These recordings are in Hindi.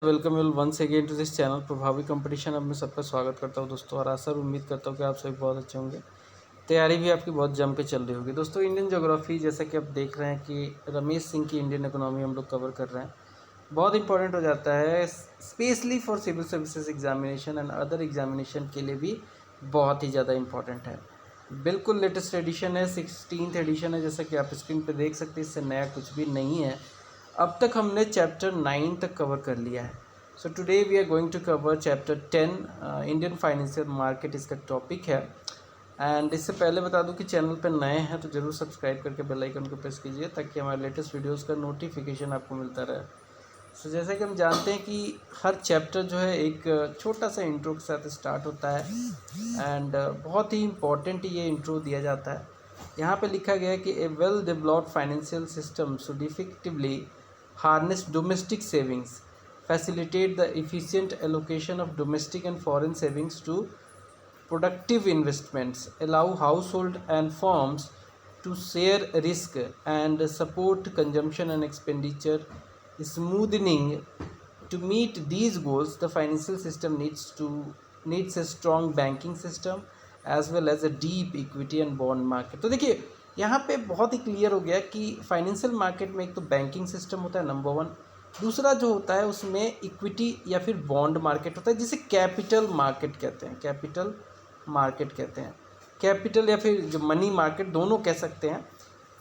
Welcome you once again to this channel Prabhavi competition. अब मैं सबका स्वागत करता हूं दोस्तों, और आशा और उम्मीद करता हूं कि आप सभी बहुत अच्छे होंगे। तैयारी भी आपकी बहुत जम के चल रही होगी दोस्तों। इंडियन ज्योग्राफी, जैसा कि आप देख रहे हैं कि रमेश सिंह की इंडियन इकोनॉमी हम लोग कवर कर रहे हैं, बहुत इंपॉर्टेंट हो जाता है specially for civil services examination and other examination के लिए भी बहुत ही ज़्यादा इंपॉर्टेंट है। बिल्कुल लेटेस्ट एडिशन है, 16th एडिशन है, जैसा कि आप स्क्रीन पे देख सकते हैं। इससे नया कुछ भी नहीं है। अब तक हमने चैप्टर 9 तक कवर कर लिया है। So today we are going to cover chapter 10, Indian financial market इसका टॉपिक है। एंड इससे पहले बता दूं कि चैनल पर नए हैं तो ज़रूर सब्सक्राइब करके बेल आइकन को प्रेस कीजिए, ताकि हमारे लेटेस्ट वीडियोस का नोटिफिकेशन आपको मिलता रहे। सो जैसा कि हम जानते हैं कि हर चैप्टर जो है एक छोटा सा इंट्रो के साथ स्टार्ट होता है, एंड बहुत ही इम्पॉर्टेंट ये इंट्रो दिया जाता है। यहाँ पे लिखा गया है कि a well developed financial system should effectively harness domestic savings, facilitate the efficient allocation of domestic and foreign savings to productive investments, allow household and firms to share risk and support consumption and expenditure smoothing. To meet these goals, the financial system needs a strong banking system as well as a deep equity and bond market। तो देखिए यहाँ पे बहुत ही क्लियर हो गया कि फाइनेंशियल मार्केट में एक तो बैंकिंग सिस्टम होता है नंबर वन, दूसरा जो होता है उसमें इक्विटी या फिर बॉन्ड मार्केट होता है, जिसे कैपिटल मार्केट कहते हैं। कैपिटल मार्केट कहते हैं, कैपिटल या फिर जो मनी मार्केट दोनों कह सकते हैं।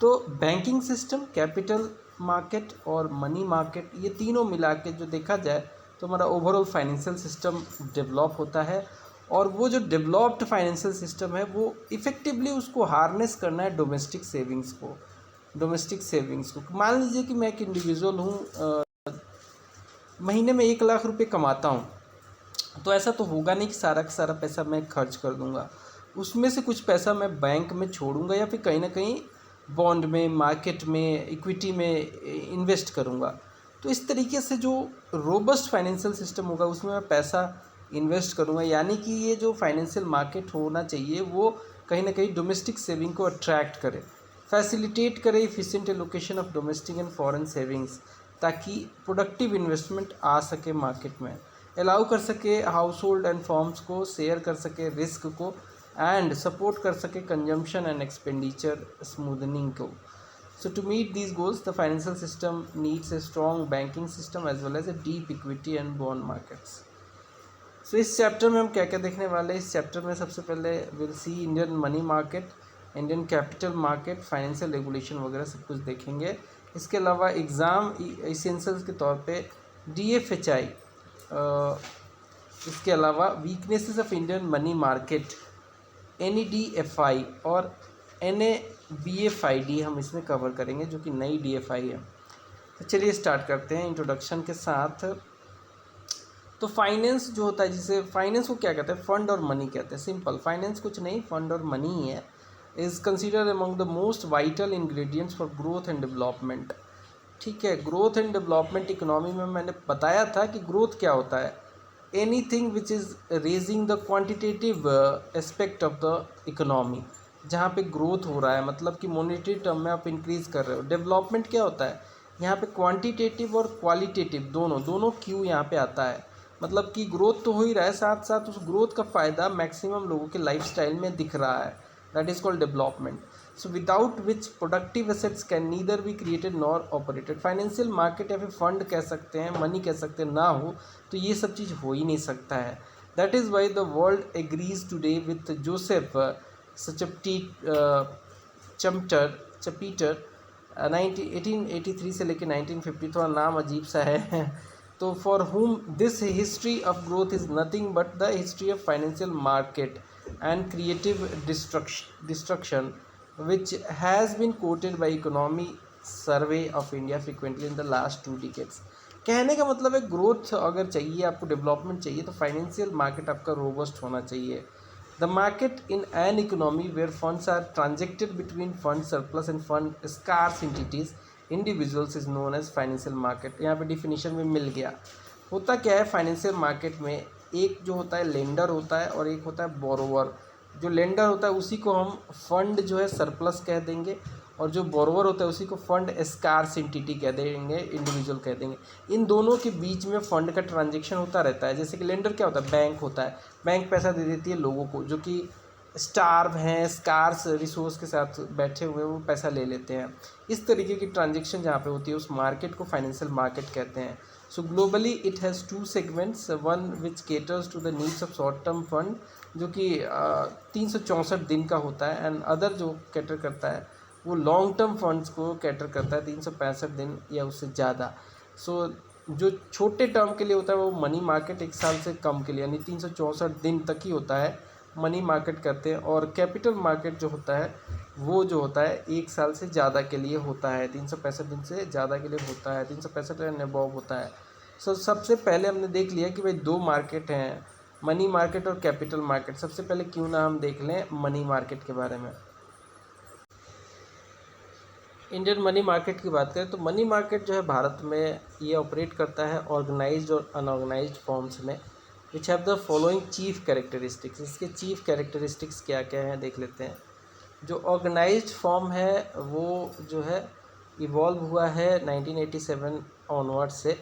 तो बैंकिंग सिस्टम, कैपिटल मार्केट और मनी मार्केट, ये तीनों मिला के जो देखा जाए तो हमारा ओवरऑल फाइनेंशियल सिस्टम डेवलप होता है। और वो जो डेवलप्ड फाइनेंशियल सिस्टम है वो इफ़ेक्टिवली उसको हार्नेस करना है डोमेस्टिक सेविंग्स को। डोमेस्टिक सेविंग्स को मान लीजिए कि मैं एक इंडिविजुअल हूँ, महीने में 1 लाख रुपए कमाता हूँ, तो ऐसा तो होगा नहीं कि सारा का सारा पैसा मैं खर्च कर दूँगा। उसमें से कुछ पैसा मैं बैंक में छोड़ूंगा या फिर कहीं ना कहीं बॉन्ड में, मार्केट में, इक्विटी में इन्वेस्ट करूँगा। तो इस तरीके से जो रोबस्ट फाइनेंशियल सिस्टम होगा उसमें मैं पैसा इन्वेस्ट करूँगा। यानी कि ये जो फाइनेंशियल मार्केट होना चाहिए वो कहीं ना कहीं डोमेस्टिक सेविंग को अट्रैक्ट करे, फैसिलिटेट करे efficient allocation of domestic and foreign savings, ताकि प्रोडक्टिव इन्वेस्टमेंट आ सके मार्केट में, अलाउ कर सके हाउस होल्ड एंड फर्म्स को, शेयर कर सके रिस्क को, एंड सपोर्ट कर सके कंजम्पशन एंड एक्सपेंडिचर स्मूदनिंग को। So to meet these goals, the financial system needs a strong banking system as well as a deep equity and bond markets. So इस चैप्टर में हम क्या क्या देखने वाले हैं? इस चैप्टर में सबसे पहले will see Indian money market, Indian capital market, financial regulation वगैरह सब कुछ देखेंगे। इसके अलावा एग्ज़ाम इसेंशियल्स के तौर पे DFHI, इसके अलावा weaknesses of Indian money market, NEDFI और NABFID हम इसमें कवर करेंगे, जो कि नई DFI है। तो चलिए स्टार्ट करते हैं इंट्रोडक्शन के साथ। तो फाइनेंस जो होता है, जिसे फाइनेंस को क्या कहते हैं? फंड और मनी कहते हैं। सिंपल, फाइनेंस कुछ नहीं, फंड और मनी ही है। Is considered among the most vital ingredients for growth and development. ठीक है, ग्रोथ एंड डेवलपमेंट इकोनॉमी में मैंने बताया था कि ग्रोथ क्या होता है? Anything which is raising the quantitative aspect of the economy. जहाँ पे ग्रोथ हो रहा है, मतलब कि मॉनेटरी टर्म में आप इंक्रीज़ कर रहे हो। डेवलपमेंट क्या होता है? यहाँ पे क्वांटिटेटिव और क्वालिटेटिव दोनों क्यू यहाँ पे आता है। मतलब कि ग्रोथ तो हो ही रहा है, साथ साथ उस ग्रोथ का फ़ायदा मैक्सिमम लोगों के लाइफस्टाइल में दिख रहा है। That is called development. So without which productive assets can neither be created nor operated. Financial market या फिर फंड कह सकते हैं, मनी कह सकते हैं, ना हो तो ये सब चीज़ हो ही नहीं सकता है। That is why the world agrees today with Joseph Schumpeter 1883 से लेकर 1950, थोड़ा नाम अजीब सा है। तो फॉर हुम this history of growth is nothing but the history of financial market and creative destruction which has been quoted by Economy Survey of India frequently in the last 2 decades। कहने का मतलब है ग्रोथ अगर चाहिए आपको, डेवलपमेंट चाहिए, तो फाइनेंशियल मार्केट आपका रोबस्ट होना चाहिए। The market in an economy where funds are transacted between fund surplus and fund scarce entities individuals is known as financial market. यहाँ पे डिफिनीशन में मिल गया। होता क्या है फाइनेंशियल मार्केट में? एक जो होता है लेंडर होता है और एक होता है बोरोवर। जो लेंडर होता है उसी को हम फंड जो है सरप्लस कह देंगे, और जो बोरोवर होता है उसी को फंड स्कार्स एंटिटी कह देंगे, इंडिविजुअल कह देंगे। इन दोनों के बीच में फंड का ट्रांजेक्शन होता रहता है। जैसे कि लेंडर क्या होता है, बैंक होता है, बैंक पैसा दे देती है लोगों को जो कि स्टार्व हैं, स्कार्स रिसोर्स के साथ बैठे हुए वो पैसा ले लेते हैं। इस तरीके की ट्रांजेक्शन जहाँ पे होती है उस मार्केट को फाइनेंशियल मार्केट कहते हैं। So globally it has two segments, one which caters to the needs of short term fund जो कि 364 दिन का होता है, एंड अदर जो कैटर करता है वो लॉन्ग टर्म फंड्स को कैटर करता है 365 दिन या उससे ज़्यादा। सो जो छोटे टर्म के लिए होता है वो मनी मार्केट 1 साल से कम के लिए यानी 364 दिन तक ही होता है, मनी मार्केट करते हैं। और कैपिटल मार्केट जो होता है वो जो होता है 1 साल से ज़्यादा के लिए होता है, 365 दिन से ज़्यादा के लिए होता है, 365 एंड अबव होता है। सो सबसे पहले हमने देख लिया कि भाई दो मार्केट हैं, मनी मार्केट और कैपिटल मार्केट। सबसे पहले क्यों ना हम देख लें मनी मार्केट के बारे में। इंडियन मनी मार्केट की बात करें तो मनी मार्केट जो है भारत में ये ऑपरेट करता है ऑर्गेनाइज्ड और अनऑर्गेनाइज्ड फॉर्म्स में, which have the following chief characteristics. इसके चीफ कैरेक्टरिस्टिक्स क्या क्या हैं देख लेते हैं। जो ऑर्गेनाइज्ड फॉर्म है वो जो है इवॉल्व हुआ है 1987 ऑनवर्ड से।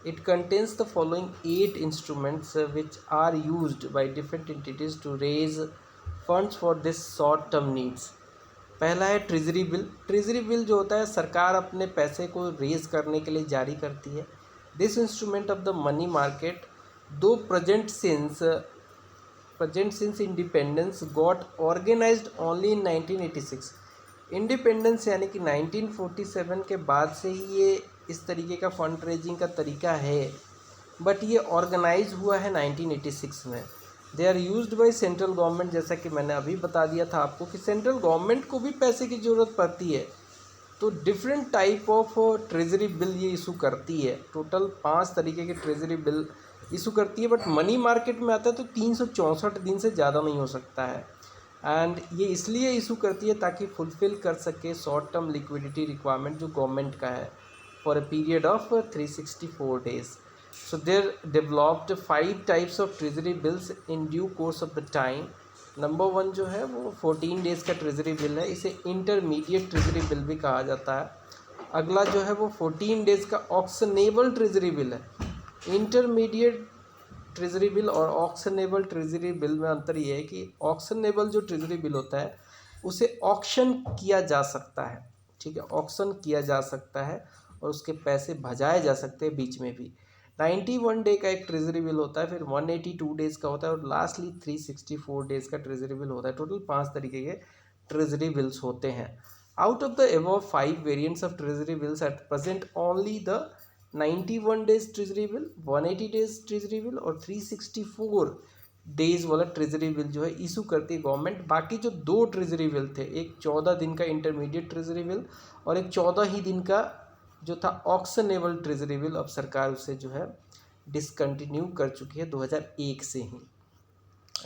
It contains the following 8 instruments which are used by different entities to raise funds for this short term needs. पहला है ट्रेजरी बिल। ट्रेजरी बिल जो होता है सरकार अपने पैसे को रेज करने के लिए जारी करती है। This instrument of the money market to present since independence got organized only in 1986। Independence यानी कि 1947 के बाद से ही ये इस तरीके का फंड रेजिंग का तरीका है, बट ये ऑर्गेनाइज हुआ है 1986 में। They are used by central government, जैसा कि मैंने अभी बता दिया था आपको कि सेंट्रल गवर्नमेंट को भी पैसे की ज़रूरत पड़ती है, तो different type of treasury bill ये इशू करती है। टोटल 5 तरीके के ट्रेजरी बिल इशू करती है, बट मनी मार्केट में आता है तो 364 दिन से ज़्यादा नहीं हो सकता है। एंड ये इसलिए इशू करती है ताकि फुलफ़िल कर सके शॉर्ट टर्म लिक्विडिटी रिक्वायरमेंट जो गवर्नमेंट का है for a period of 364 days. So there developed 5 types of treasury bills in due course of the time. Number 1 जो है वो 14 डेज़ का ट्रेजरी बिल है, इसे इंटरमीडिएट ट्रेजरी बिल भी कहा जाता है। अगला जो है वो 14 डेज़ का ऑक्शनेबल ट्रेजरी बिल है। इंटरमीडिएट ट्रेजरी बिल और ऑक्शनेबल ट्रेजरी बिल में अंतर ये है कि ऑक्शनेबल जो ट्रेजरी बिल होता है उसे ऑक्शन किया जा सकता है, ठीक है, ऑक्शन किया जा सकता है और उसके पैसे भजाए जा सकते हैं बीच में भी। 91 डे का एक ट्रेजरी बिल होता है, फिर 182 डेज़ का होता है और लास्टली 364 डेज़ का ट्रेजरी बिल होता है। टोटल 5 तरीके के ट्रेजरी बिल्स होते हैं। Out of the above 5 variants of treasury bills at present only the 91 days treasury bill, 180 days treasury bill और 364 डेज वाला ट्रेजरी बिल जो है इशू करती है गवर्नमेंट। बाकी जो 2 ट्रेजरी बिल थे, एक 14 दिन का इंटरमीडिएट ट्रेजरी बिल और एक 14 ही दिन का जो था ऑक्शनेबल ट्रेजरी बिल, अब सरकार उसे जो है डिसकंटिन्यू कर चुकी है 2001 से ही।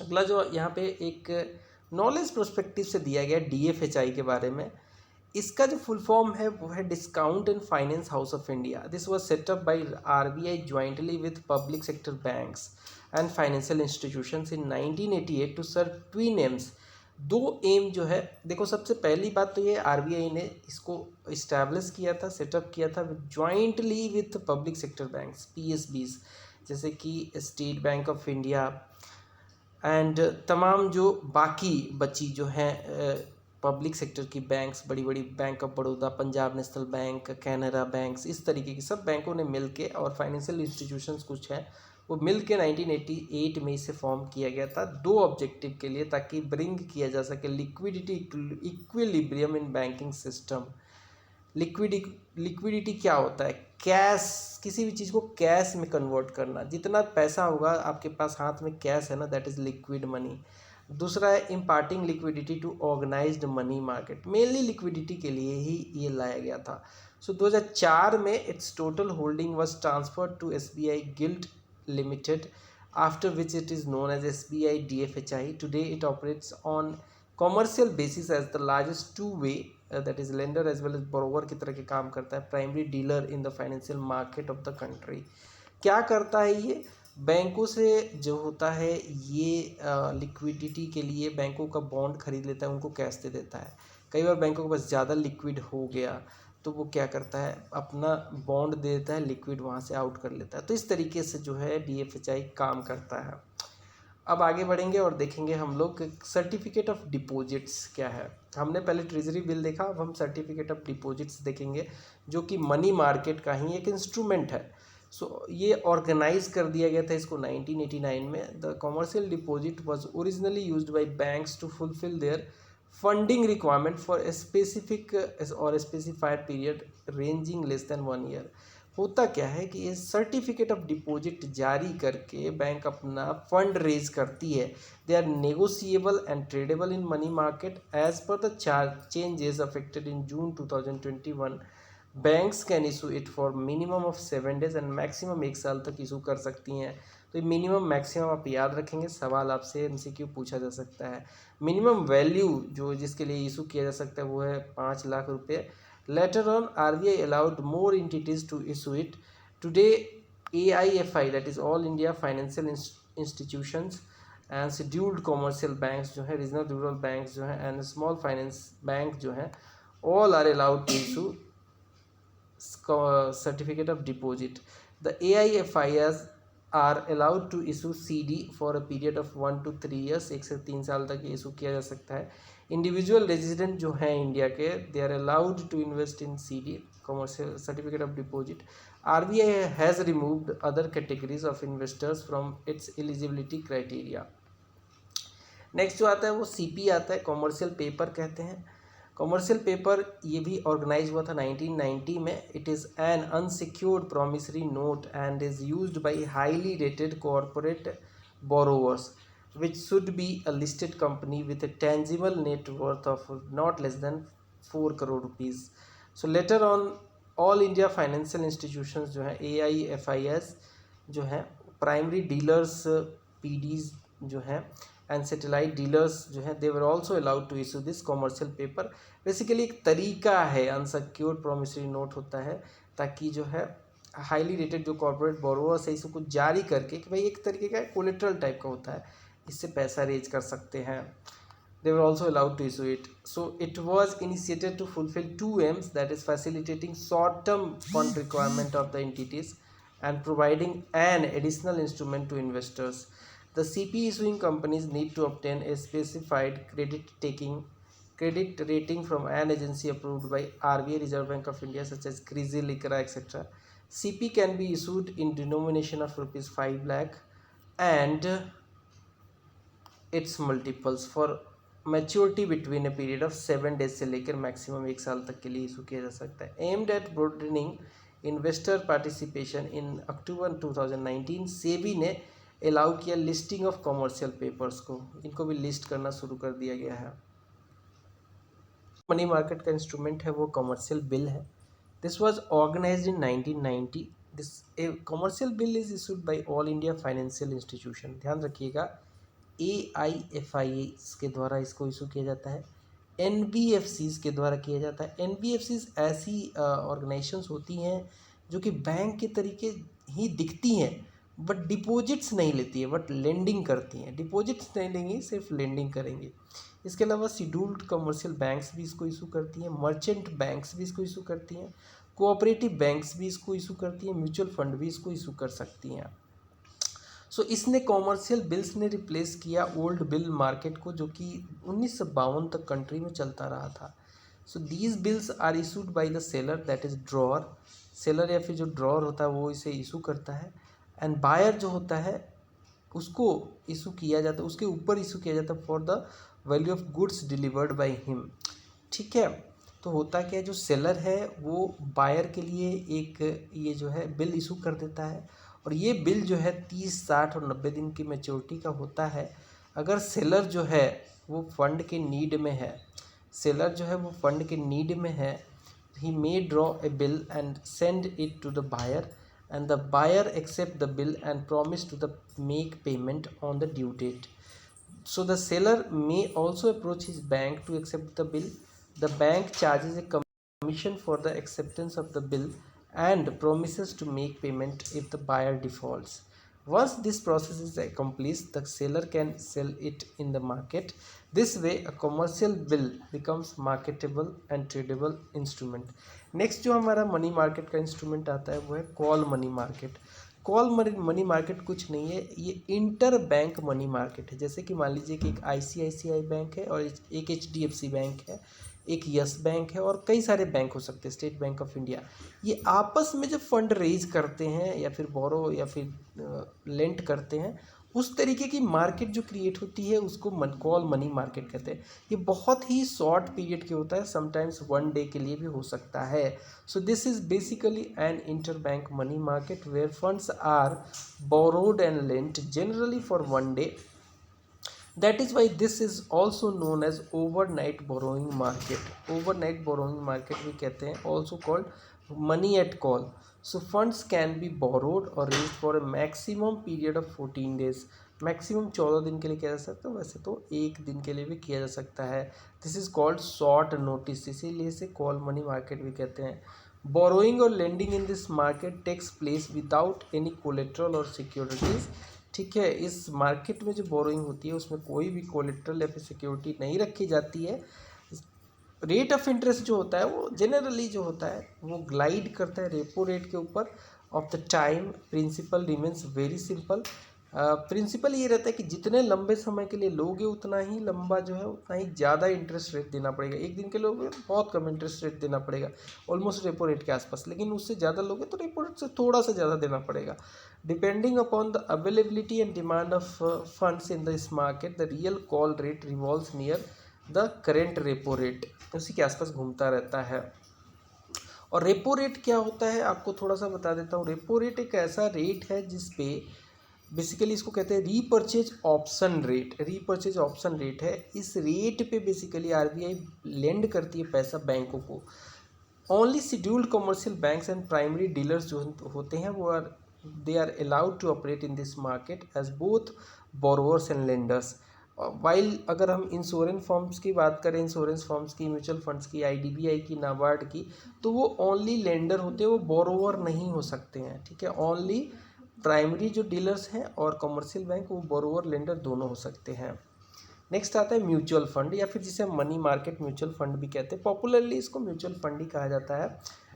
अगला जो यहाँ पे एक नॉलेज प्रोस्पेक्टिव से दिया गया DFHI के बारे में। इसका जो फुल फॉर्म है वो है discount and finance house of India. This was set up by RBI jointly with public sector banks and financial institutions in 1988 to serve twin aims. 2 M जो है, देखो सबसे पहली बात तो ये RBI ने इसको इस्टेब्लिश किया था, सेटअप किया था jointly with public sector banks PSBs, जैसे कि state bank of India and तमाम जो बाकी बची जो हैं पब्लिक सेक्टर की बैंक्स, बड़ी बड़ी bank of Baroda, Punjab national bank, Canara banks, इस तरीके की सब बैंकों ने मिलके और फाइनेंशियल इंस्टीट्यूशंस कुछ हैं वो मिलके 1988 में इसे फॉर्म किया गया था 2 ऑब्जेक्टिव के लिए, ताकि ब्रिंग किया जा सके liquidity equilibrium in banking system. Liquidity क्या होता है? कैश, किसी भी चीज़ को कैश में कन्वर्ट करना। जितना पैसा होगा आपके पास हाथ में कैश है ना, दैट इज़ लिक्विड मनी। दूसरा है imparting liquidity to organised money market. Mainly liquidity के लिए ही ये लाया गया था। सो 2004 में its total holding was transferred to SBI gilt limited, after which it is known as SBI DFHI. Today it operates on commercial basis as the largest two-way that is lender as well as borrower की तरह के काम करता है, primary dealer in the financial market of the country. क्या करता है ये? बैंकों से जो होता है ये लिक्विडिटी के लिए बैंकों का बॉन्ड खरीद लेता है, उनको कैश दे देता है। कई बार बैंकों के पास ज़्यादा लिक्विड हो गया तो वो क्या करता है, अपना बॉन्ड दे देता है, लिक्विड वहाँ से आउट कर लेता है। तो इस तरीके से जो है DFHI काम करता है। अब आगे बढ़ेंगे और देखेंगे हम लोग सर्टिफिकेट ऑफ डिपॉजिट्स क्या है। हमने पहले ट्रेजरी बिल देखा, अब हम सर्टिफिकेट ऑफ डिपॉजिट्स देखेंगे, जो कि मनी मार्केट का ही एक इंस्ट्रूमेंट है। सो ये ऑर्गेनाइज कर दिया गया था इसको 1989 में। The commercial deposit was originally used by banks to fulfil their funding requirement for a specific or specified period ranging less than 1 year. होता क्या है कि ये सर्टिफिकेट ऑफ डिपॉजिट जारी करके बैंक अपना फंड रेज करती है। They are negotiable and tradable in money market as per the changes affected in June 2021। Banks can issue it for minimum of 7 days and maximum 1 साल तक इशू कर सकती हैं। तो ये मिनिमम मैक्सिमम आप याद रखेंगे, सवाल आपसे MCQ पूछा जा सकता है। मिनिमम वैल्यू जो जिसके लिए इशू किया जा सकता है वो है 5 लाख रुपये। Later on, RBI allowed more entities to issue it. Today, AIFI, that is All India Financial Institutions, and scheduled commercial banks जो है, regional rural banks जो है, and small finance bank जो है, all are allowed to issue certificate of deposit. The AIFIs are allowed to issue CD for a period of 1 to 3 years, 1 से 3 साल तक इशू किया जा सकता है। इंडिविजुअल रेजिडेंट जो हैं इंडिया के, they are allowed to invest in CD commercial certificate of deposit. RBI has removed other categories of investors from its eligibility criteria. Next जो आता है वो CP आता है, कॉमर्शियल पेपर कहते हैं। कॉमर्शियल पेपर ये भी ऑर्गेनाइज हुआ था 1990 में। It is an unsecured promissory note and is used by highly rated corporate borrowers which should be a listed company with a tangible net worth of not less than 4 crore rupees. So later on all India financial institutions जो है AIFIs जो है प्राइमरी डीलर्स PDs जो है एंड सेटेलाइट डीलर्स जो है they were also allowed to issue this commercial paper. Basically एक तरीका है, अनसिक्योर्ड प्रॉमिसरी नोट होता है ताकि जो है हाईली रेटेड जो कॉर्पोरेट बोरोवर्स है इसको जारी करके कि भाई एक तरीके का कोलेट्रल टाइप का होता है, इससे पैसा रेज कर सकते हैं। They were also allowed to issue it. So it was initiated to fulfill two aims, that is facilitating short-term fund requirement of the entities and providing an additional instrument to investors. The CP issuing companies need to obtain a specified credit rating from an agency approved by RBI, Reserve Bank of India, such as CRISIL, ICRA, etc. CP can be issued in denomination of rupees 5 lakh and its multiples for maturity between a period of 7 days से लेकर मैक्सिमम 1 साल तक के लिए इशू किया जा सकता है। Aimed at broadening investor participation in October 2019 SEBI ने अलाउ किया लिस्टिंग ऑफ कॉमर्शियल पेपर्स को, इनको भी लिस्ट करना शुरू कर दिया गया है। मनी मार्केट का इंस्ट्रूमेंट है वो कॉमर्शियल बिल है। This was organised in 1990। This a commercial bill is issued by all India financial institution. ध्यान रखिएगा AIFIs के द्वारा इसको इशू किया जाता है, NBFCs के द्वारा किया जाता है। NBFCs ऐसी ऑर्गेनाइजेशंस होती हैं जो कि बैंक के तरीके ही दिखती हैं बट डिपॉजिट्स नहीं लेती है, बट लेंडिंग करती हैं। डिपॉजिट्स नहीं लेंगी, सिर्फ लेंडिंग करेंगे। इसके अलावा शेड्यूल्ड कमर्शियल बैंक्स भी इसको इशू करती हैं, मर्चेंट बैंक्स भी इसको इशू करती हैं, कोऑपरेटिव बैंक्स भी इसको इशू करती हैं, म्यूचुअल फंड भी इसको इशू कर सकती हैं। सो इसने कॉमर्शियल बिल्स ने रिप्लेस किया ओल्ड बिल मार्केट को, जो कि 1952 तक कंट्री में चलता रहा था। So these bills are issued by the seller, that is drawer. Seller या फिर जो ड्रॉअर होता है वो इसे इशू करता है, एंड बायर जो होता है उसको इशू किया जाता है, उसके ऊपर इशू किया जाता है for the value of goods delivered by him. ठीक है, तो होता क्या है, जो सेलर है वो बायर के लिए एक ये जो है बिल इशू कर देता है, और ये बिल जो है 30, 60 और 90 दिन की मैच्योरिटी का होता है। अगर सेलर जो है वो फंड के नीड में है, सेलर जो है वो फंड के नीड में है, he may draw a bill and send it to the buyer, and the buyer accept the bill and promise to the make payment on the due date. So the seller may also approach his bank to accept the bill. The bank charges a commission for the acceptance of the bill and promises to make payment if the buyer defaults. Once this process is accomplished, the seller can sell it in the market. This way a commercial bill becomes marketable and tradable instrument. Next जो हमारा मनी मार्केट का इंस्ट्रूमेंट आता है वो है call money market. Call money market कुछ नहीं है, ये इंटर बैंक मनी मार्केट है। जैसे कि मान लीजिए कि एक ICICI बैंक है और एक HDFC बैंक है, एक यस बैंक है और कई सारे बैंक हो सकते हैं, स्टेट बैंक ऑफ इंडिया। ये आपस में जब फंड रेज करते हैं या फिर बोरो या फिर लेंट करते हैं, उस तरीके की मार्केट जो क्रिएट होती है उसको कॉल मनी मार्केट कहते हैं। ये बहुत ही शॉर्ट पीरियड के होता है, समटाइम्स 1 डे के लिए भी हो सकता है। So this is basically an interbank money market where funds are borrowed and lent generally for 1 day. That is why this is also known as overnight borrowing market. Overnight borrowing market भी कहते हैं, also called money at call. So funds can be borrowed or raised for a maximum period of 14 days. Maximum 14 दिन के लिए किया जा सकता है, वैसे तो 1 दिन के लिए भी किया जा सकता है। This is called short notice, इसीलिए इसे कॉल मनी मार्केट भी कहते हैं। बोरोइंग और lending in this market takes place without any collateral और सिक्योरिटीज। ठीक है, इस मार्केट में जो बोरोइंग होती है उसमें कोई भी कोलेट्रल या फिर सिक्योरिटी नहीं रखी जाती है। रेट ऑफ इंटरेस्ट जो होता है वो जनरली जो होता है वो ग्लाइड करता है रेपो रेट के ऊपर of the time. Principal remains very simple. Principal ये रहता है कि जितने लंबे समय के लिए लोगे उतना ही लंबा जो है उतना ही ज़्यादा इंटरेस्ट रेट देना पड़ेगा। 1 दिन के लोगे बहुत कम इंटरेस्ट रेट देना पड़ेगा, ऑलमोस्ट रेपो रेट के आसपास, लेकिन उससे ज़्यादा लोगे तो रेपो रेट से थोड़ा सा ज़्यादा देना पड़ेगा। Depending upon the availability and demand of funds in this market, the real call rate revolves near the current repo rate, उसी के आसपास घूमता रहता है। और रेपो रेट क्या होता है आपको थोड़ा सा बता देता हूँ। रेपो रेट एक ऐसा रेट है जिसपे बेसिकली इसको कहते हैं repurchase option rate. Repurchase option rate है, इस रेट पे बेसिकली RBI लेंड करती है पैसा बैंकों को। Only scheduled commercial banks and primary dealers जो होते हैं वो they are allowed to operate in this market as both borrowers and lenders. While अगर हम इंश्योरेंस फर्म्स की बात करें, इंश्योरेंस फर्म्स की, म्यूचुअल फंड्स की, IDBI की, नाबार्ड की, तो वो ओनली लेंडर होते हैं, वो बोरोवर नहीं हो सकते हैं। ठीक है, ओनली प्राइमरी जो डीलर्स हैं और कमर्शियल बैंक वो बोरोवर लेंडर दोनों हो सकते हैं। नेक्स्ट आता है म्यूचुअल फंड, या फिर जिसे मनी मार्केट म्यूचुअल फंड भी कहते हैं। पॉपुलरली इसको म्यूचुअल फंड ही कहा जाता है।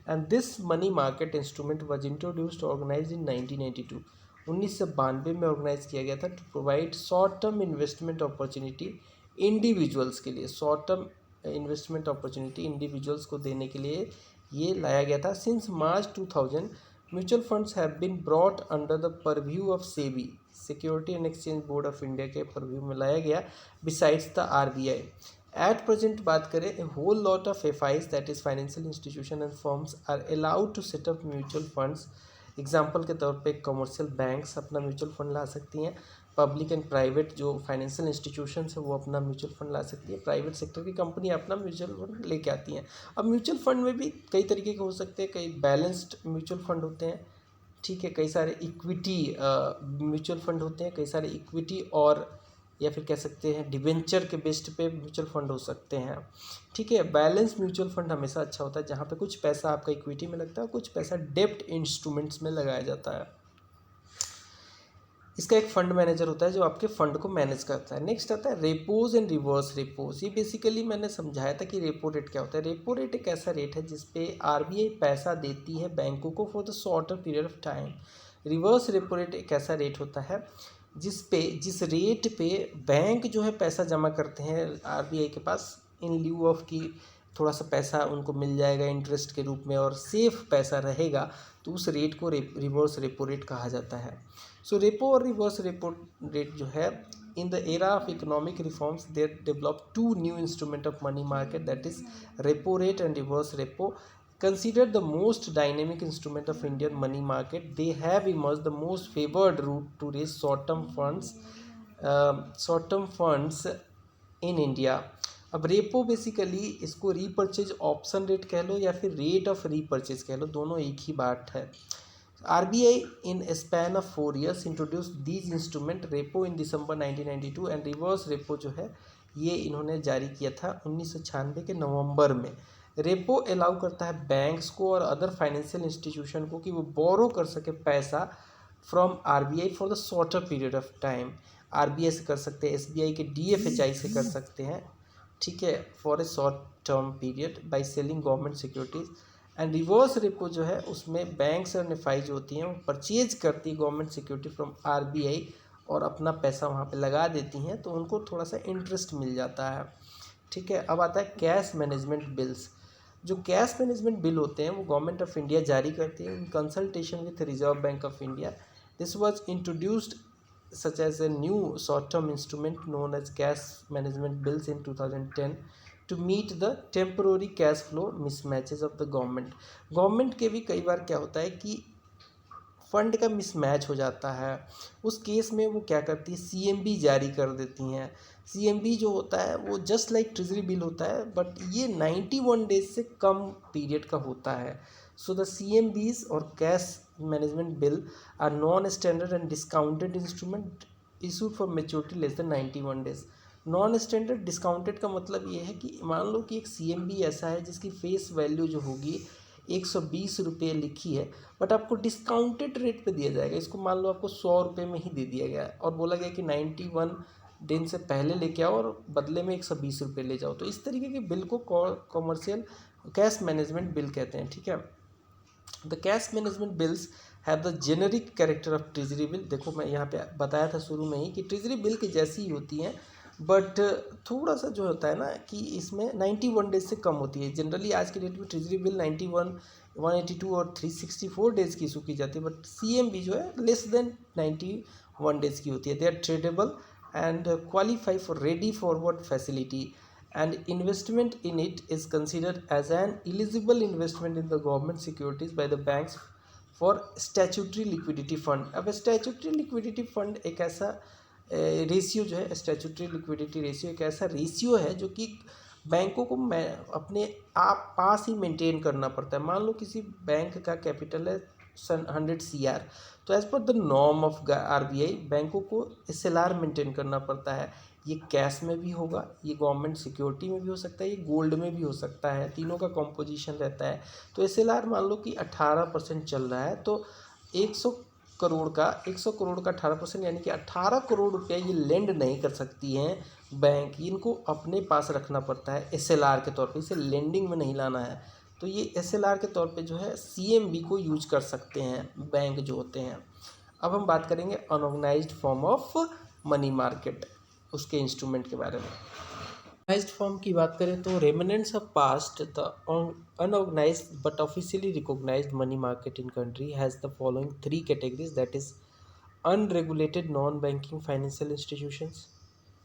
And this money market instrument was introduced organized in 1992। 1992 में ऑर्गेनाइज किया गया था to provide short term investment opportunity individuals के लिए। Short term investment opportunity individuals को देने के लिए ये लाया गया था। Since March 2000 mutual funds have been brought under the purview of SEBI, security and exchange board of India के परव्यू में लाया गया, besides the RBI। At present बात करें, a whole lot of FIs that is financial institution and firms are allowed to set up mutual funds. Example के तौर पे कमर्शियल बैंक्स अपना म्यूचुअल फंड ला सकती हैं, पब्लिक एंड प्राइवेट जो फाइनेंशियल इंस्टीट्यूशंस है वो अपना म्यूचुअल फंड ला सकती है, प्राइवेट सेक्टर की कंपनी अपना म्यूचुअल फंड लेके आती हैं। अब म्यूचुअल फंड में भी कई तरीके के हो सकते हैं, कई बैलेंस्ड म्यूचुअल फंड होते हैं, ठीक है, कई सारे इक्विटी म्यूचुअल फंड होते हैं, कई सारे इक्विटी और या फिर कह सकते हैं डिवेंचर के बेस्ड पे म्यूचुअल फंड हो सकते हैं। ठीक है, बैलेंस म्यूचुअल फंड हमेशा अच्छा होता है, जहाँ पे कुछ पैसा आपका इक्विटी में लगता है, कुछ पैसा डेब्ट इंस्ट्रूमेंट्स में लगाया जाता है। इसका एक फंड मैनेजर होता है जो आपके फंड को मैनेज करता है। नेक्स्ट आता है रेपोज एंड रिवर्स रेपोज। ये बेसिकली मैंने समझाया था कि रेपो रेट क्या होता है। रेपो रेट एक ऐसा रेट है जिसपे RBI पैसा देती है बैंकों को for the shorter period of time. Reverse repo rate एक ऐसा रेट होता है जिस रेट पे बैंक जो है पैसा जमा करते हैं RBI के पास, इन ल्यू ऑफ की थोड़ा सा पैसा उनको मिल जाएगा इंटरेस्ट के रूप में और सेफ पैसा रहेगा, तो उस रेट को रिवर्स रेपो रेट कहा जाता है। सो रेपो और रिवर्स रेपो रेट जो है, in the era of economic reforms there develop 2 new instrument of money market, that is repo rate and reverse repo. Considered the most dynamic instrument of Indian money market, they have emerged the most favored route to raise short-term funds in India. अब रेपो बेसिकली इसको रीपर्चेज ऑप्शन रेट कह लो या फिर रेट ऑफ रीपर्चेज कह लो, दोनों एक ही बात है। RBI in a span of 4 years introduced these instrument, repo in December 1992 and reverse repo जो है ये इन्होंने जारी किया था 1996 के नवंबर में। रेपो अलाउ करता है बैंक्स को और अदर फाइनेंशियल इंस्टीट्यूशन को कि वो बोरो कर सके पैसा from RBI for the shorter period of time. RBI से कर सकते हैं, एसबीआई के डीएफएचआई से कर सकते हैं, ठीक है, for a short term period by selling government securities. And reverse repo जो है उसमें बैंक्स और निफाई जो होती हैं वो परचेज करती है गवर्नमेंट सिक्योरिटी फ्रॉम आरबीआई और अपना पैसा वहाँ पे लगा देती हैं, तो उनको थोड़ा सा इंटरेस्ट मिल जाता है, ठीक है। अब आता है कैश मैनेजमेंट बिल्स। जो कैश मैनेजमेंट बिल होते हैं वो गवर्नमेंट ऑफ इंडिया जारी करती है in consultation with reserve bank of India. This was introduced such as a new short-term instrument known as cash management bills in 2010 to meet the temporary cash flow mismatches of the government। Government के भी कई बार क्या होता है कि फंड का मिसमैच हो जाता है, उस केस में वो क्या करती है, सीएमबी जारी कर देती हैं। सीएमबी जो होता है वो जस्ट लाइक ट्रेजरी बिल होता है, बट ये 91 डेज से कम पीरियड का होता है। सो द सीएमबीज और cash management bill are non standard and discounted instrument issued for maturity less than 91 days. Non standard discounted का मतलब ये है कि मान लो कि एक सीएमबी ऐसा है जिसकी फेस वैल्यू जो होगी 120 रुपये लिखी है, बट आपको डिस्काउंटेड रेट पे दिया जाएगा। इसको मान लो आपको 100 रुपये में ही दे दिया गया है और बोला गया कि 91 दिन से पहले लेके आओ और बदले में 120 रुपये ले जाओ, तो इस तरीके के बिल को कॉमर्शियल कैश मैनेजमेंट बिल कहते हैं, ठीक है। The cash management bills have the generic character of treasury bill. देखो मैं यहाँ पे बताया था शुरू में ही कि ट्रेजरी बिल की जैसी ही होती हैं, बट थोड़ा सा जो होता है ना कि इसमें 91 डेज से कम होती है। जनरली आज की डेट में ट्रेजरी बिल 91, 182 और 364 डेज की इशू की जाती है, बट सीएमबी जो है लेस देन 91 डेज की होती है। They are tradeable and qualify for ready forward facility and investment in it is considered as an eligible investment in the government securities by the banks for statutory liquidity fund। अब statutory liquidity fund एक ऐसा रेशियो जो है, स्टैट्यूटरी लिक्विडिटी रेशियो एक ऐसा रेशियो है जो कि बैंकों को अपने आप पास ही मेंटेन करना पड़ता है। मान लो किसी बैंक का कैपिटल है 100 CR, तो as per the norm of RBI बैंकों को SLR मेंटेन करना पड़ता है। ये कैश में भी होगा, ये गवर्नमेंट सिक्योरिटी में भी हो सकता है, ये गोल्ड में भी हो सकता है, तीनों का कॉम्पोजिशन रहता है। तो SLR मान लो कि 18% चल रहा है, तो 100 करोड़ का 18% यानी कि 18 करोड़ रुपया ये लेंड नहीं कर सकती हैं बैंक, इनको अपने पास रखना पड़ता है SLR के तौर पे, इसे लेंडिंग में नहीं लाना है। तो ये SLR के तौर पे जो है सीएमबी को यूज कर सकते हैं बैंक जो होते हैं। अब हम बात करेंगे unorganised form of money market, उसके इंस्ट्रूमेंट के बारे में। ऑर्गेनाइज्ड फॉर्म की बात करें तो remnants of past the unorganized but officially recognized money market in country has the following three categories, that is unregulated non-banking financial institutions।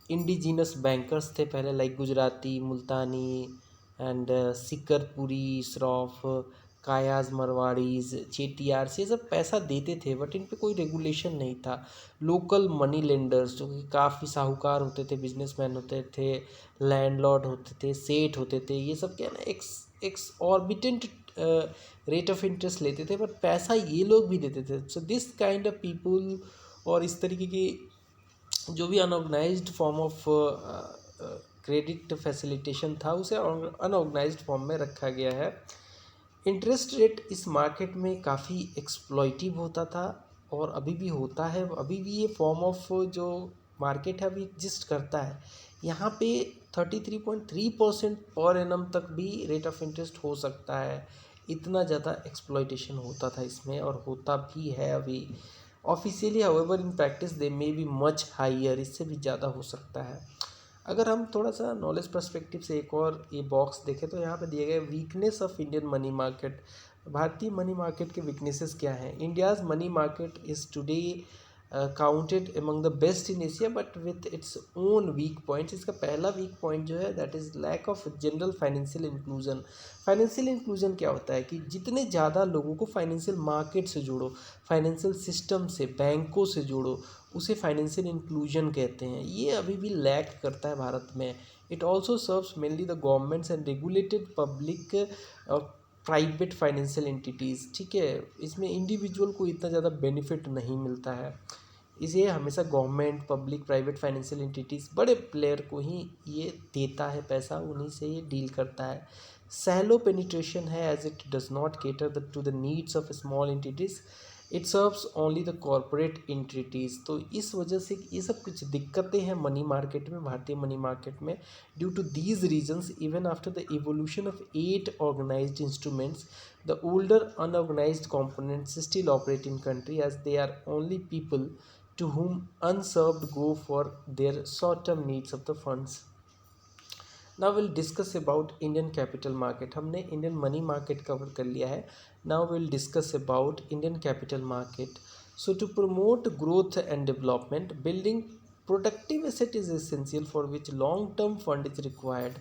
Indigenous bankers थे पहले, लाइक गुजराती, मुल्तानी एंड सिकरपुरी, श्रॉफ, कायाज, मरवाड़ीज, चेटियार्स, ये सब पैसा देते थे बट इन पे कोई रेगुलेशन नहीं था। लोकल मनी लेंडर्स जो कि काफ़ी साहूकार होते थे, बिजनेसमैन होते थे, लैंडलॉर्ड होते थे, सेठ होते थे, ये सब क्या है ना एक्सऑर्बिटेंट रेट ऑफ इंटरेस्ट लेते थे, बट पैसा ये लोग भी देते थे। So this kind of people और इस तरीके की जो भी unorganised form of credit facilitation था उसे अनऑर्गेनाइज्ड फॉर्म में रखा गया है। इंटरेस्ट रेट इस मार्केट में काफ़ी एक्सप्लॉइटिव होता था और अभी भी होता है, अभी भी ये फॉर्म ऑफ जो मार्केट है अभी एग्जिस्ट करता है। यहाँ पे 33.3% पर एनम तक भी रेट ऑफ इंटरेस्ट हो सकता है, इतना ज़्यादा एक्सप्लॉइटेशन होता था इसमें और होता भी है अभी। Officially however in practice they may be much higher, इससे भी ज़्यादा हो सकता है। अगर हम थोड़ा सा नॉलेज पर्सपेक्टिव से एक और ये बॉक्स देखें तो यहाँ पे दिए गए weakness of Indian money market. भारतीय मनी मार्केट के वीकनेसेस क्या हैं। India's money market is today counted among the best in Asia but with its own weak points. इसका पहला वीक पॉइंट जो है that is lack of general financial inclusion. Financial inclusion क्या होता है कि जितने ज़्यादा लोगों को फाइनेंशियल मार्केट से जोड़ो, फाइनेंशियल सिस्टम से, बैंकों से जोड़ो, उसे फाइनेंशियल इंक्लूजन कहते हैं। ये अभी भी लैक करता है भारत में। It also serves mainly the governments and regulated public private financial entities, ठीक है। इसमें इंडिविजुअल को इतना ज़्यादा बेनिफिट नहीं मिलता है, इसे हमेशा government, public, private financial entities, बड़े प्लेयर को ही ये देता है पैसा, उन्हीं से ये डील करता है। सैलो पेनिट्रेशन है as it does not cater to the needs of small entities it serves only the corporate entities. तो इस वजह से ये सब कुछ दिक्कतें हैं मनी मार्केट में, भारतीय मनी मार्केट में। Due to these reasons even after the evolution of 8 organised instruments the older unorganised components still operate in country as they are only people to whom unserved go for their short term needs of the funds. Now will discuss about Indian capital market. हमने इंडियन मनी मार्केट कवर कर लिया है। Now will discuss about Indian capital market. So to promote growth and development building productive asset is essential for which long term fund is required.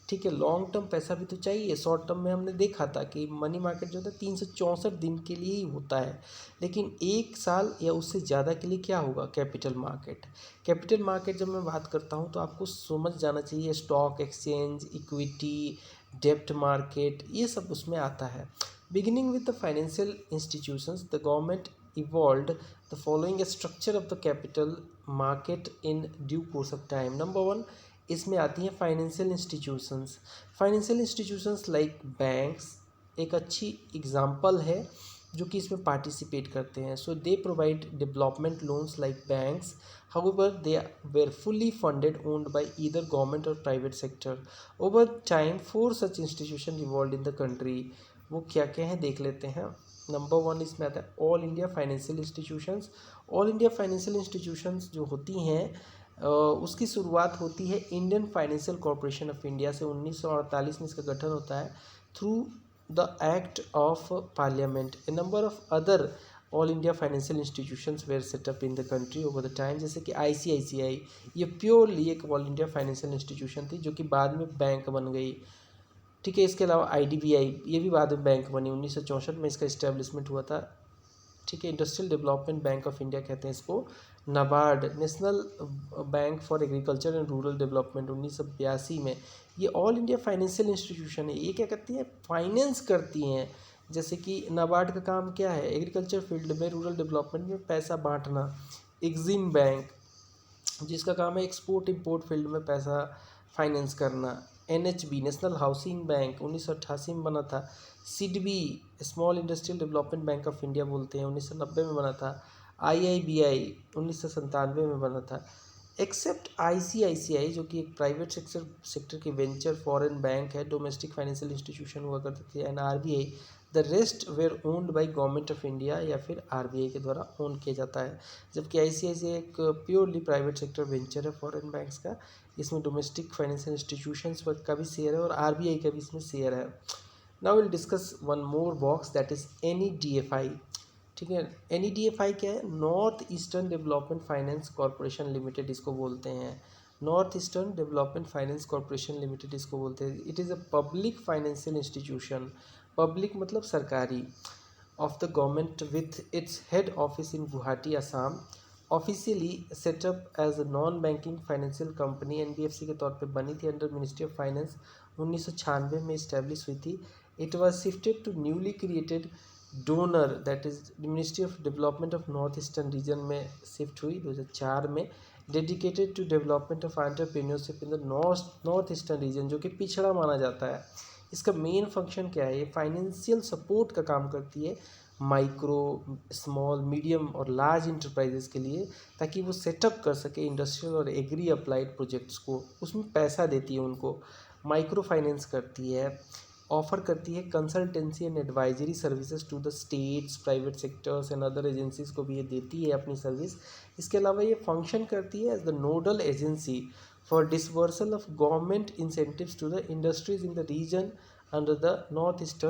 ठीक है, लॉन्ग टर्म पैसा भी तो चाहिए। शॉर्ट टर्म में हमने देखा था कि मनी मार्केट जो था 364 दिन के लिए ही होता है, लेकिन एक साल या उससे ज़्यादा के लिए क्या होगा, कैपिटल मार्केट। कैपिटल मार्केट जब मैं बात करता हूँ तो आपको समझ जाना चाहिए स्टॉक एक्सचेंज, इक्विटी, डेब्ट मार्केट, ये सब उसमें आता है। Beginning with the financial institutions the government evolved the following structure of the capital market in due course of time. Number 1 इसमें आती हैं financial institutions. Financial institutions like banks एक अच्छी एग्जांपल है जो कि इसमें पार्टिसिपेट करते हैं। So they provide development loans like banks, however they were fully funded owned by either government or private sector. Over time 4 such institutions evolved in the country. वो क्या क्या हैं देख लेते हैं। नंबर 1 इसमें आता है all India financial institutions. All India financial institutions जो होती हैं उसकी शुरुआत होती है Indian Financial Corporation of India से। 1948 में इसका गठन होता है through the act of Parliament. A number of other all India financial institutions were set up in the country over the time, जैसे कि आईसीआईसीआई ये प्योरली एक ऑल इंडिया फाइनेंशियल इंस्टीट्यूशन थी जो कि बाद में बैंक बन गई। ठीक है, इसके अलावा आईडीबीआई ये भी बाद में बैंक बनी, 1964 में इसका इस्टेब्लिशमेंट हुआ था। ठीक है, industrial development bank of India कहते हैं इसको। NABARD national bank for agriculture and rural development 1982 में। ये ऑल इंडिया फाइनेंशियल इंस्टीट्यूशन है। ये क्या करती हैं, फाइनेंस करती हैं। जैसे कि नाबार्ड का काम क्या है, एग्रीकल्चर फील्ड में, रूरल डेवलपमेंट में पैसा बांटना। एग्जिम बैंक जिसका काम है एक्सपोर्ट इंपोर्ट फील्ड में पैसा फाइनेंस करना। एनएचबी नेशनल हाउसिंग बैंक 1988 में बना था। SIDBI small industrial development bank of India बोलते हैं, 1990 में बना था। आईआईबीआई 1997 में बना था। एक्सेप्ट आईसीआईसीआई जो कि एक प्राइवेट सेक्टर की वेंचर फॉरेन बैंक है, डोमेस्टिक फाइनेंशियल इंस्टीट्यूशन हुआ करते थे। And RBI the rest were owned by government of India या फिर आरबीआई के द्वारा ओन किया जाता है। जबकि आईसीआईसीआई एक प्योरली प्राइवेट सेक्टर वेंचर है फॉरेन बैंक्स का। इसमें डोमेस्टिक फाइनेंशियल इंस्टीट्यूशंस का भी शेयर है और आरबीआई का भी इसमें शेयर है। Now will discuss one more box that is NEDFI. ठीक है, एनईडीएफआई क्या है, North Eastern Development Finance Corporation Limited इसको बोलते हैं। North Eastern Development Finance Corporation Limited इसको बोलते हैं। It is a public financial institution, public मतलब सरकारी, of the government with its head office in Guwahati Assam. Officially set up as a non banking financial company NBFC के तौर पे बनी थी अंडर मिनिस्ट्री ऑफ फाइनेंस। 1996 में इस्टेब्लिश हुई थी। It was shifted to newly created DoNER that is ministry of development of north eastern region में शिफ्ट हुई 2004 में। Dedicated to development of entrepreneurship in the north eastern region जो कि पिछड़ा माना जाता है। इसका मेन फंक्शन क्या है, ये फाइनेंशियल सपोर्ट का काम करती है माइक्रो, स्मॉल, मीडियम और लार्ज इंटरप्राइजेस के लिए, ताकि वो सेटअप कर सके इंडस्ट्रियल और एग्री अप्लाइड प्रोजेक्ट्स को। उसमें पैसा देती है उनको, माइक्रो फाइनेंस करती है, ऑफर करती है consultancy and advisory services to the states, private sectors and other agencies को भी ये देती है अपनी सर्विस। इसके अलावा ये फंक्शन करती है as the nodal agency for disbursal of government incentives to the industries in the region under the North-East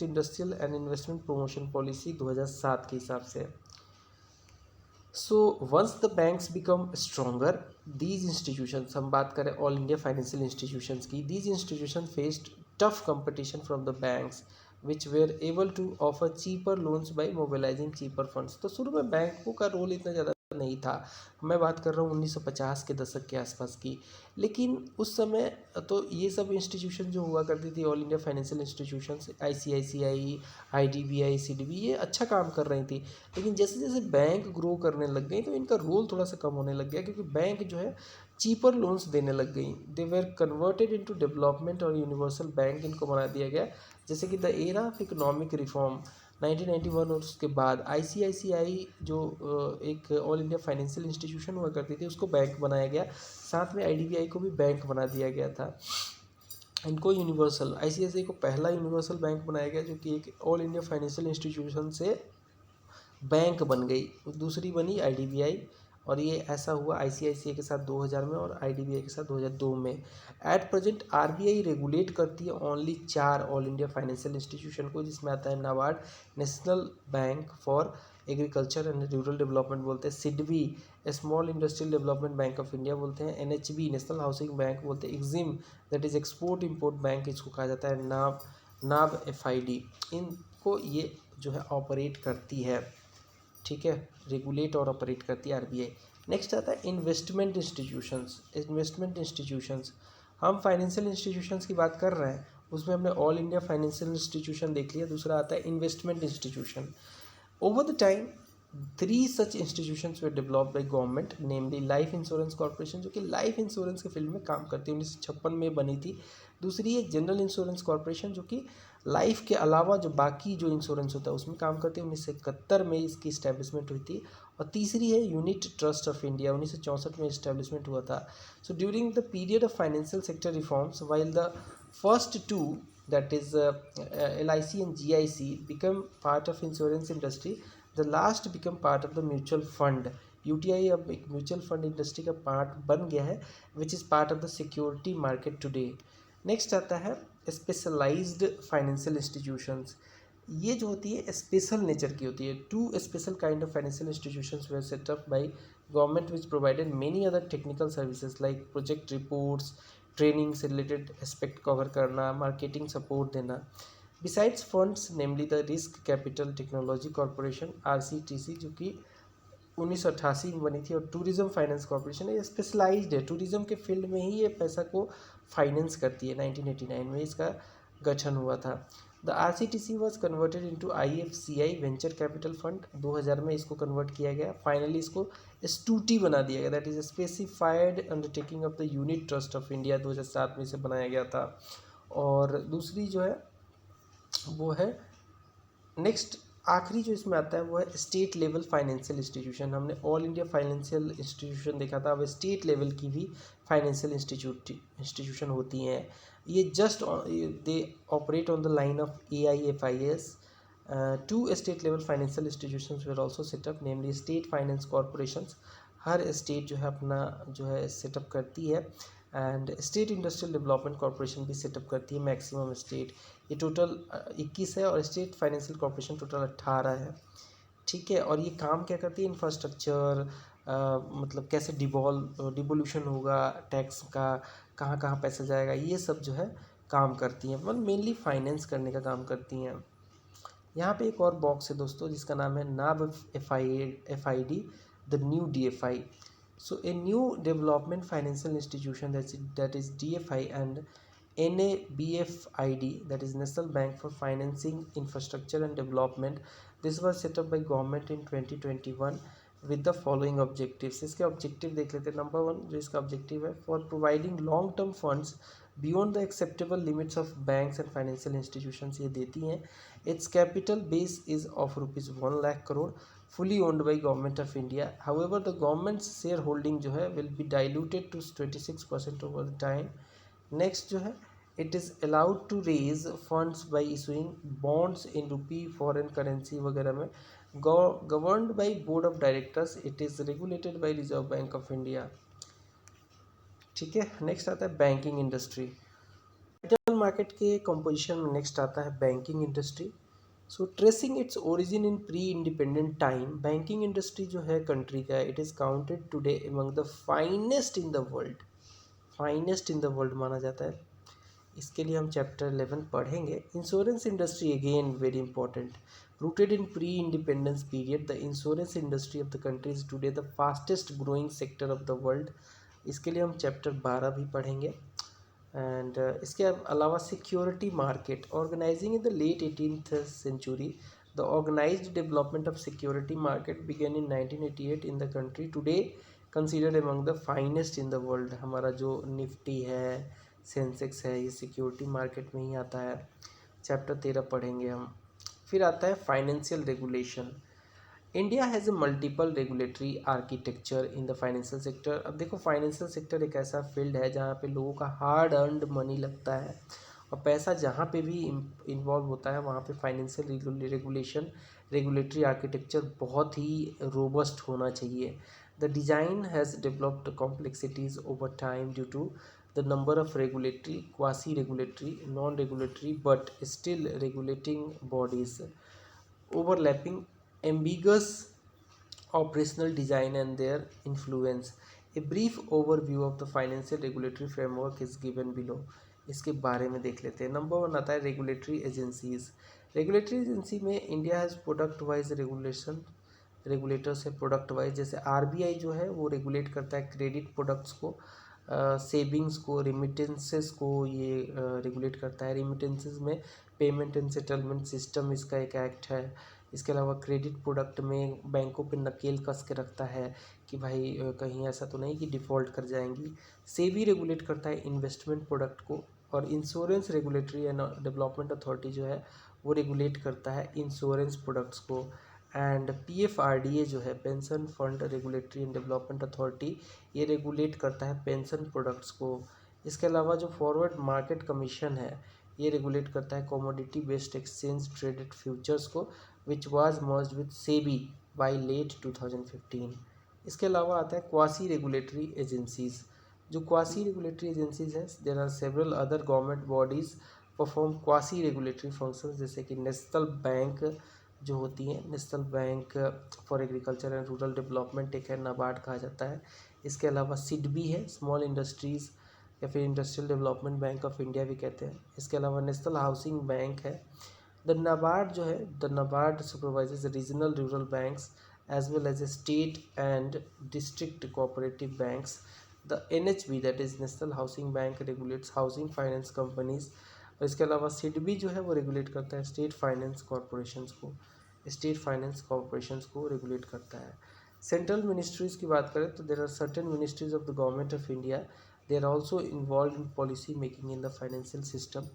Industrial and Investment Promotion Policy 2007 के हिसाब से। So once the banks become stronger, these institutions, हम बात करें ऑल इंडिया फाइनेंशियल इंस्टीट्यूशंस की, these institutions faced tough competition from the banks which were able to offer cheaper loans by mobilizing cheaper funds. तो शुरू में बैंकों का रोल इतना ज़्यादा नहीं था। मैं बात कर रहा हूँ 1950 के दशक के आसपास की। लेकिन उस समय तो ये सब इंस्टीट्यूशन जो हुआ करती थी all India financial institutions, ICICI, IDBI, CDB, ये अच्छा काम कर रही थी। लेकिन जैसे जैसे बैंक ग्रो करने लग गई तो इनका रोल थोड़ा सा कम होने लग गया, क्योंकि बैंक जो है चीपर लोन्स देने लग गई। They were converted into development और यूनिवर्सल बैंक इनको बना दिया गया। जैसे कि the era of economic reform 1991 और उसके बाद आईसीआईसीआई जो एक ऑल इंडिया फाइनेंशियल इंस्टीट्यूशन हुआ करती थी उसको बैंक बनाया गया, साथ में आईडीबीआई को भी बैंक बना दिया गया था। इनको यूनिवर्सल आईसीआईसीआई को पहला यूनिवर्सल बैंक बनाया गया जो कि एक ऑल इंडिया फाइनेंशियल इंस्टीट्यूशन से बैंक बन गई। दूसरी बनी आईडीबीआई और ये ऐसा हुआ आईसीआईसीआई के साथ 2000 में और आईडीबीआई के साथ 2002 में। एट प्रेजेंट आरबीआई रेगुलेट करती है only 4 all India financial institution को, जिसमें आता है NABARD, national bank for agriculture and rural development बोलते हैं, SIDBI small industrial development bank of India बोलते हैं, एनएचबी नेशनल हाउसिंग बैंक बोलते हैं, EXIM that is export import bank इसको कहा जाता है, नाब एफआईडी, इनको ये जो है ऑपरेट करती है। ठीक है, रेगुलेट और ऑपरेट करती है आरबीआई। नेक्स्ट आता है इन्वेस्टमेंट इंस्टीट्यूशंस। इन्वेस्टमेंट इंस्टीट्यूशंस, हम फाइनेंशियल इंस्टीट्यूशंस की बात कर रहे हैं, उसमें हमने ऑल इंडिया फाइनेंशियल इंस्टीट्यूशन देख लिया। दूसरा आता है investment institution. Over the time 3 such institutions way developed by government, namely life insurance corporation जो कि लाइफ इंश्योरेंस के फील्ड में काम करती है, 1956 में बनी थी। दूसरी है जनरल इंश्योरेंस कॉर्पोरेशन जो कि लाइफ के अलावा जो बाकी जो इंश्योरेंस होता है उसमें काम करती है, 1971 में इसकी इस्टेब्लिशमेंट हुई थी। और तीसरी है यूनिट ट्रस्ट ऑफ इंडिया, 1964 में इस्टेब्लिशमेंट हुआ था। So during the period of financial sector reforms, while the first two that is LIC and GIC become part of insurance industry, the last become part of the mutual fund। UTI अब एक म्यूचुअल फंड इंडस्ट्री का पार्ट बन गया है, which is part of the security market today. Next आता है स्पेशलाइज्ड फाइनेंशियल इंस्टीट्यूशंस। ये जो होती है स्पेशल नेचर की होती है। 2 special kind of financial institutions were set up by government which provided many other technical services like project reports, training से रिलेटेड एस्पेक्ट कवर करना, मार्केटिंग सपोर्ट देना। Besides funds namely the risk capital technology corporation RCTC जो कि 1988 में बनी थी, और टूरिज्म फाइनेंस कॉरपोरेशन, ये स्पेशलाइज्ड है, टूरिज्म के फील्ड में ही ये पैसा को फाइनेंस करती है। 1989 में इसका गठन हुआ था। The RCTC was converted into IFCI venture capital fund, 2000 में इसको कन्वर्ट किया गया। फाइनली इसको एसटूटी बना दिया गया, that is specified undertaking of the unit trust of India, 2007 में इसे बनाया गया था। और दूसरी जो है वो है नेक्स्ट आखिरी जो इसमें आता है वो है स्टेट लेवल फाइनेंशियल इंस्टीट्यूशन। हमने ऑल इंडिया फाइनेंशियल इंस्टीट्यूशन देखा था, अब स्टेट लेवल की भी फाइनेंशियल इंस्टीट्यूशन होती हैं। ये just they operate on the line of AIFIS। 2 state level financial institutions were also setup, namely state finance corporations. Her state जो है अपना जो है सेटअप करती है, and state industrial development corporation भी सेटअप करती है मैक्सिमम स्टेट। ये टोटल 21 है और स्टेट फाइनेंशियल कॉरपोरेशन टोटल 18 है। ठीक है, और ये काम क्या करती है, इंफ्रास्ट्रक्चर, मतलब कैसे डिवोल्यूशन होगा टैक्स का, कहाँ कहाँ पैसा जाएगा, ये सब जो है काम करती हैं, मतलब मेनली फाइनेंस करने का काम करती हैं। यहाँ पे एक और बॉक्स है दोस्तों जिसका नाम है NaBFID, the new DFI। So a new development financial institution that is DFI and NABFID, that is National Bank for Financing Infrastructure and Development, this was set up by government in 2021 with the following objectives। इसके ऑब्जेक्टिव देख लेते हैं। नंबर 1 जो इसका ऑब्जेक्टिव है, for providing long term funds beyond the acceptable limits of banks and financial institutions, ये देती हैं। It's capital base is of ₹1 lakh crore, fully owned by government of India। However, the government's shareholding जो है will be diluted to 26% over the time। Next जो है, it is allowed to raise funds by issuing bonds in rupee, foreign currency वगैरह में। Governed by board of directors, it is regulated by Reserve Bank of India। ठीक है, नेक्स्ट आता है बैंकिंग इंडस्ट्री। कैपिटल मार्केट के कंपोजिशन में नेक्स्ट आता है बैंकिंग इंडस्ट्री। सो ट्रेसिंग इट्स ओरिजिन इन pre independent time, banking industry जो है कंट्री का, it is counted today among the finest in the world, finest in the world माना जाता है। इसके लिए हम चैप्टर 11 पढ़ेंगे। Insurance industry again very important, rooted in pre independence period, the insurance industry of the country is today the fastest growing sector of the world. इसके लिए हम चैप्टर 12 भी पढ़ेंगे। एंड इसके अलावा security market, organising in the late 18th century, the organised development of security market began in 1988 in the country, today considered among the finest in the world. हमारा जो निफ्टी है, सेंसेक्स है, ये सिक्योरिटी मार्केट में ही आता है। चैप्टर 13 पढ़ेंगे हम। फिर आता है financial regulation. India has a multiple regulatory architecture in the financial sector. अब देखो फाइनेंशियल सेक्टर एक ऐसा फील्ड है जहाँ पे लोगों का हार्ड अर्नड मनी लगता है, और पैसा जहाँ पे भी इन्वॉल्व होता है वहाँ पे फाइनेंशियल रेगुलेशन रेगुलेटरी आर्किटेक्चर बहुत ही रोबस्ट होना चाहिए। The design has developed complexities over time due to the number of regulatory, quasi-regulatory, non-regulatory but still regulating bodies, overlapping ambiguous operational design and their influence. A brief overview of the financial regulatory framework is given below. इसके बारे में देख लेते हैं। नंबर 1 आता है रेगुलेटरी एजेंसीज। रेगुलेटरी एजेंसी में India has product wise regulation, regulators है प्रोडक्ट वाइज। जैसे आरबीआई जो है वो रेगुलेट करता है क्रेडिट प्रोडक्ट्स को, सेविंग्स को, रिमिटेंसेस को ये रेगुलेट करता है। रिमिटेंसेस में पेमेंट एंड सेटलमेंट सिस्टम इसका एक एक्ट है। इसके अलावा क्रेडिट प्रोडक्ट में बैंकों पे नकेल कस के रखता है कि भाई कहीं ऐसा तो नहीं कि डिफ़ॉल्ट कर जाएंगी। सेबी रेगुलेट करता है इन्वेस्टमेंट प्रोडक्ट को, और insurance regulatory and development authority जो है वो रेगुलेट करता है इंश्योरेंस प्रोडक्ट्स को। एंड पीएफआरडीए जो है pension fund regulatory and development authority, ये रेगुलेट करता है पेंशन प्रोडक्ट्स को। इसके अलावा जो फॉरवर्ड मार्केट कमीशन है ये रेगुलेट करता है commodity based exchange traded futures को, which was merged with SEBI by late 2015। इसके अलावा आता है क्वासी रेगुलेटरी एजेंसीज। जो क्वासी रेगुलेटरी एजेंसीज हैं, there are several other government bodies perform quasi regulatory functions, जैसे कि नेशनल बैंक जो होती हैं, national bank for agriculture and rural development एक है, नाबार्ड कहा जाता है। इसके अलावा सिडबी है, स्मॉल इंडस्ट्रीज़ या फिर industrial development bank of India भी कहते हैं। इसके अलावा नेशनल हाउसिंग बैंक है। द नाबार्ड जो है, the NABARD supervises regional rural banks as well as state and district cooperative banks. The NHB that is national housing bank regulates housing finance companies. और इसके अलावा सिडबी जो है वो रेगुलेट करता है स्टेट फाइनेंस कॉरपोरेशंस को, स्टेट फाइनेंस कॉरपोरेशंस को रेगुलेट करता है। सेंट्रल मिनिस्ट्रीज़ की बात करें तो there are certain ministries of the government of India, they are also involve in policy making in the financial system.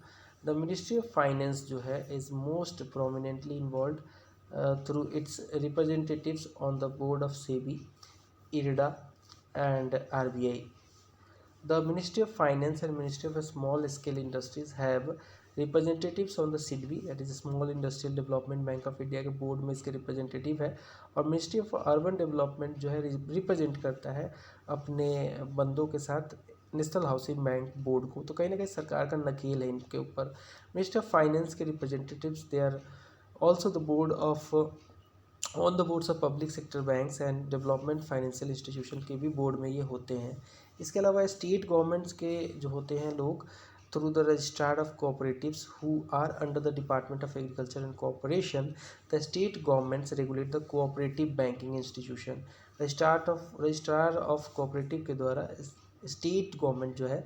The ministry of finance जो है is most prominently involve through its representatives on the board of SEBI, IRDA and RBI. The Ministry of Finance and Ministry of Small Scale Industries have representatives on the SIDBI, that is Small Industrial Development Bank of India के बोर्ड में इसके रिप्रेजेंटेटिव है। और मिनिस्ट्री ऑफ अर्बन डेवलपमेंट जो है रिप्रेजेंट करता है अपने बंदों के साथ नेशनल हाउसिंग बैंक बोर्ड को। तो कहीं ना कहीं सरकार का नकेल है इनके ऊपर। मिनिस्ट्री ऑफ फाइनेंस के representatives they are also the board of on the boards of public sector banks and development financial institution के भी बोर्ड में ये होते हैं। इसके अलावा स्टेट गवर्नमेंट्स के जो होते हैं लोग through the registrar of cooperatives who are under the department of agriculture and cooperation, the state governments regulate the cooperative banking institution. Registrar of cooperative के द्वारा स्टेट गवर्नमेंट जो है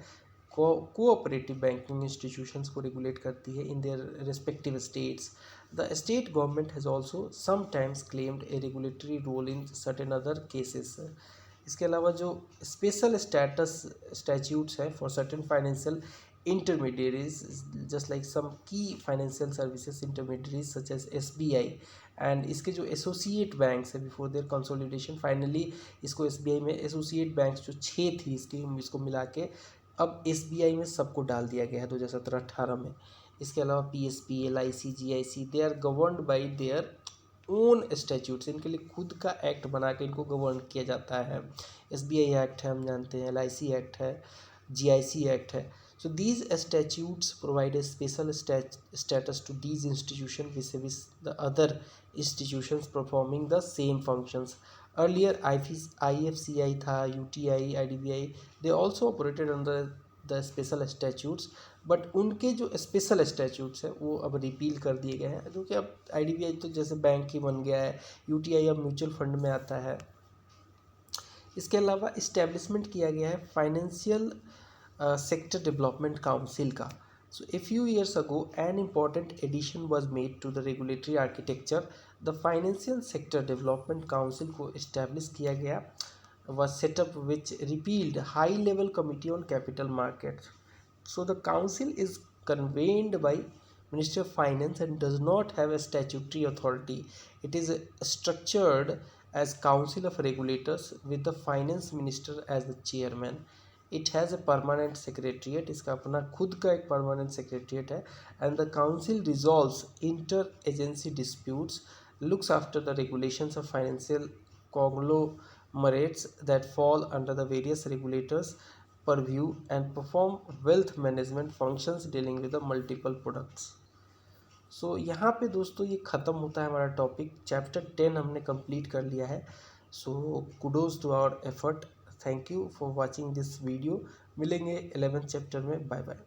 कोऑपरेटिव बैंकिंग इंस्टीट्यूशंस को रेगुलेट करती है in their respective states. The state government has also sometimes claimed a regulatory role in certain other cases. इसके अलावा जो स्पेशल स्टैट्यूट्स है for certain financial intermediaries, just like some key financial services intermediaries such as SBI, and इसके जो एसोसिएट बैंक्स है बिफोर देयर कंसोलिडेशन, फाइनली इसको SBI में एसोसिएट बैंक्स जो 6 थी इसको मिला के अब SBI में सबको डाल दिया गया है 2017-18 में। इसके अलावा PSP, LIC, GIC they are governed by their own statutes, इनके लिए खुद का एक्ट बना के इनको गवर्न किया जाता है। SBI एक्ट है हम जानते हैं, LIC एक्ट है, GIC एक्ट है। So these statutes provide a special status to these institutions vis-a-vis the other institutions performing the same functions. Earlier IFCI था, UTI, IDBI, they also operated under the special statutes, but उनके जो स्पेशल स्टैट्यूट्स हैं वो अब रिपील कर दिए गए हैं, जो कि अब IDBI तो जैसे बैंक ही बन गया है, UTI अब म्यूचुअल फंड में आता है। इसके अलावा इस्टेब्लिशमेंट किया गया है फाइनेंशियल सेक्टर डेवलपमेंट काउंसिल का। So a few years ago an important addition was made to the regulatory architecture. The financial sector development council को इस्टेब्लिश किया गया, was set up which repealed high level committee on capital markets. So the council is convened by Ministry of Finance and does not have a statutory authority. It is structured as Council of Regulators with the Finance Minister as the chairman. It has a permanent secretariat. इसका अपना खुद का एक permanent secretariat है. And the council resolves inter-agency disputes, looks after the regulations of financial conglomerates that fall under the various regulators purview and perform wealth management functions dealing with the multiple products. सो यहाँ पे दोस्तों ये ख़त्म होता है हमारा टॉपिक. चैप्टर 10 हमने कंप्लीट कर लिया है. So kudos to our effort. Thank you for watching this video. मिलेंगे 11th चैप्टर में. Bye bye.